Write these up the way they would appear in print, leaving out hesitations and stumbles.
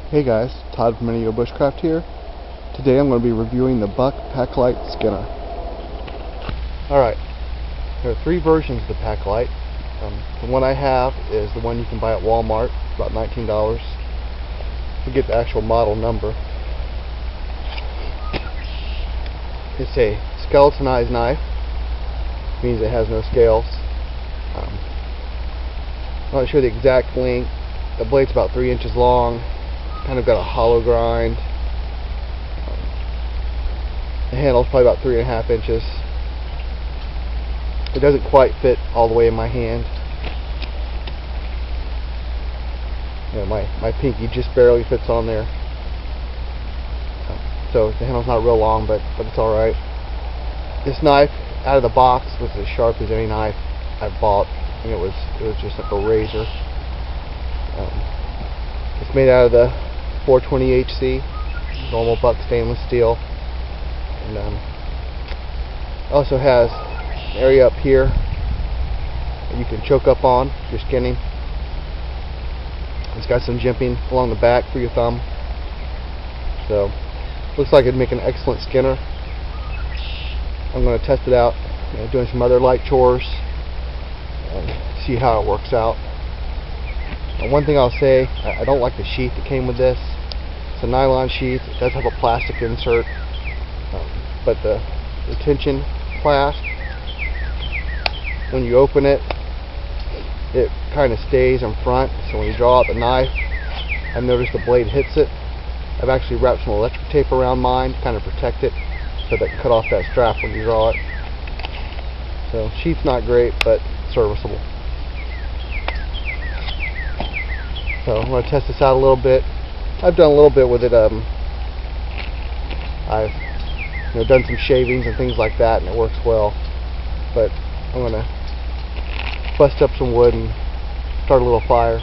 Hey guys, Todd from Minio Bushcraft here. Today I'm going to be reviewing the Buck Paklite Skinner. Alright, there are three versions of the Paklite. The one I have is the one you can buy at Walmart, about $19. Forget the actual model number. It's a skeletonized knife, means it has no scales. I'm not sure the exact length. The blade's about 3 inches long. Kind of got a hollow grind. The handle's probably about 3.5 inches. It doesn't quite fit all the way in my hand. You know, my pinky just barely fits on there. So the handle's not real long, but it's alright. This knife, out of the box, was as sharp as any knife I've bought, and it was just like a razor. It's made out of the 420 HC, normal Buck stainless steel, and also has an area up here that you can choke up on if you're skinning. It's got some jimping along the back for your thumb, so looks like it'd make an excellent skinner. I'm going to test it out, doing some other light chores, and see how it works out. One thing I'll say, I don't like the sheath that came with this. It's a nylon sheath. It does have a plastic insert, but the retention clasp, when you open it, it kind of stays in front, so when you draw out the knife, I've noticed the blade hits it. I've actually wrapped some electric tape around mine to kind of protect it, so that it can cut off that strap when you draw it. So sheath's not great, but serviceable. So I'm going to test this out a little bit. I've done a little bit with it. I've done some shavings and things like that, and it works well. But I'm going to bust up some wood and start a little fire,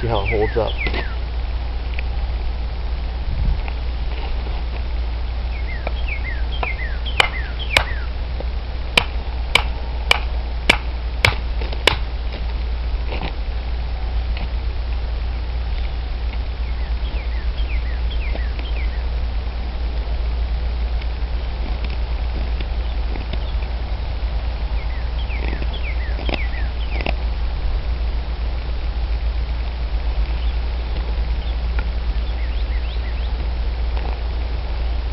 see how it holds up.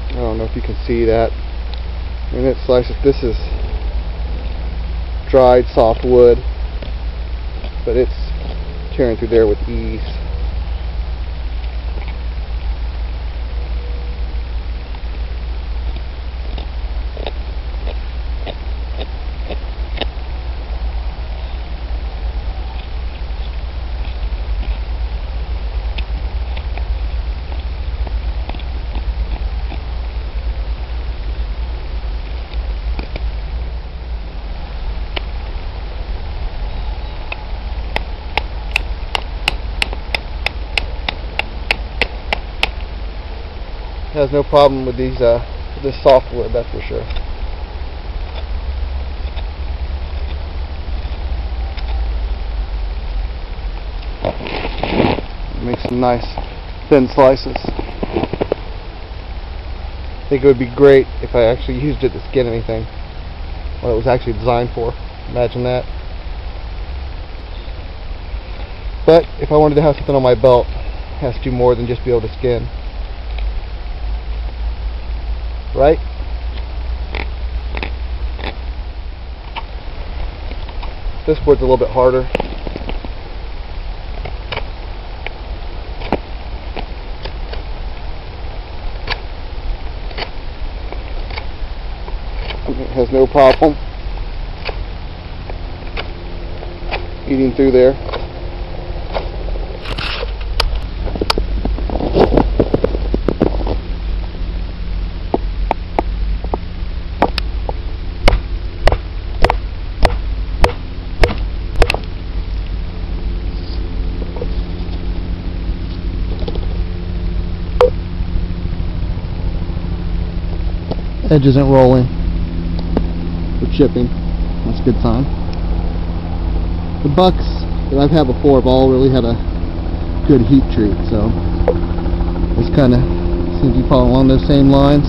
I don't know if you can see that. And it slices. This is dried soft wood, but it's tearing through there with ease. Has no problem with these this soft wood, that's for sure. Make some nice thin slices. I think it would be great if I actually used it to skin anything, what it was actually designed for. Imagine that. But if I wanted to have something on my belt, it has to do more than just be able to skin. Right? This wood's a little bit harder. It has no problem eating through there. Edge isn't rolling or chipping. That's a good sign. The Bucks that I've had before have all really had a good heat treat, so This kind of seems to be following along those same lines.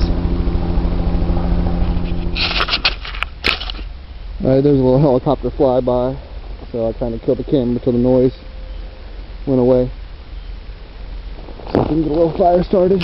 Alright, there's a little helicopter flyby, so I kind of killed the camera until the noise went away. So I can get a little fire started.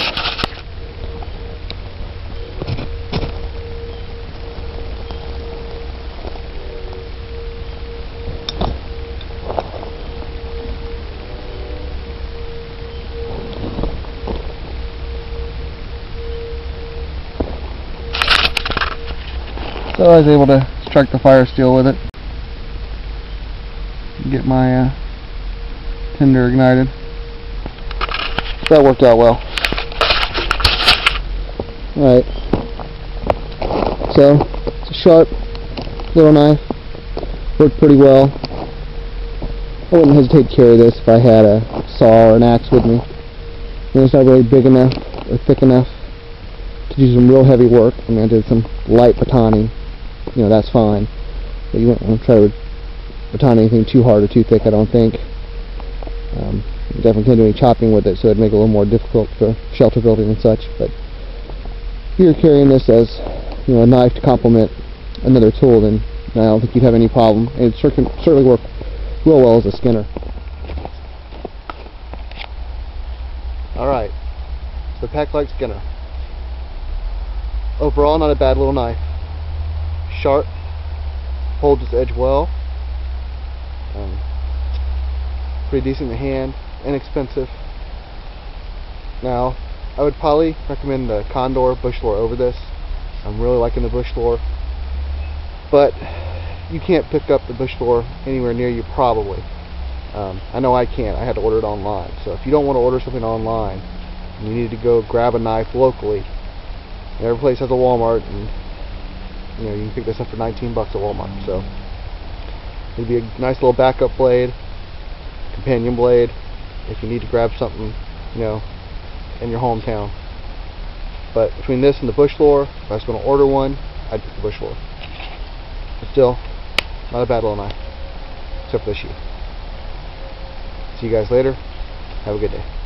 So I was able to strike the fire steel with it, get my tinder ignited. So that worked out well. Alright, so it's a sharp little knife, worked pretty well. I wouldn't hesitate to carry this if I had a saw or an axe with me. And it's not really big enough or thick enough to do some real heavy work. I mean, I did some light batoning. You know, that's fine. But you won't try to baton anything too hard or too thick, I don't think. You definitely can't do any chopping with it, so it'd make it a little more difficult for shelter building and such. But if you're carrying this as, you know, a knife to complement another tool, then I don't think you'd have any problem. And it certainly work real well as a skinner. Alright, so the Paklite skinner. Overall, not a bad little knife. Sharp, holds its edge well, pretty decent in the hand, inexpensive. Now, I would probably recommend the Condor bush lore over this. I'm really liking the bush lore, but you can't pick up the bush lore anywhere near you probably. I know I can't. I had to order it online. So if you don't want to order something online, and you need to go grab a knife locally, every place has a Walmart, and you know, you can pick this up for 19 bucks at Walmart. So it'd be a nice little backup blade, companion blade, if you need to grab something, you know, in your hometown. But between this and the bush lore, if I was going to order one, I'd pick the bush lore. But still, not a bad little knife, except for the sheath. See you guys later. Have a good day.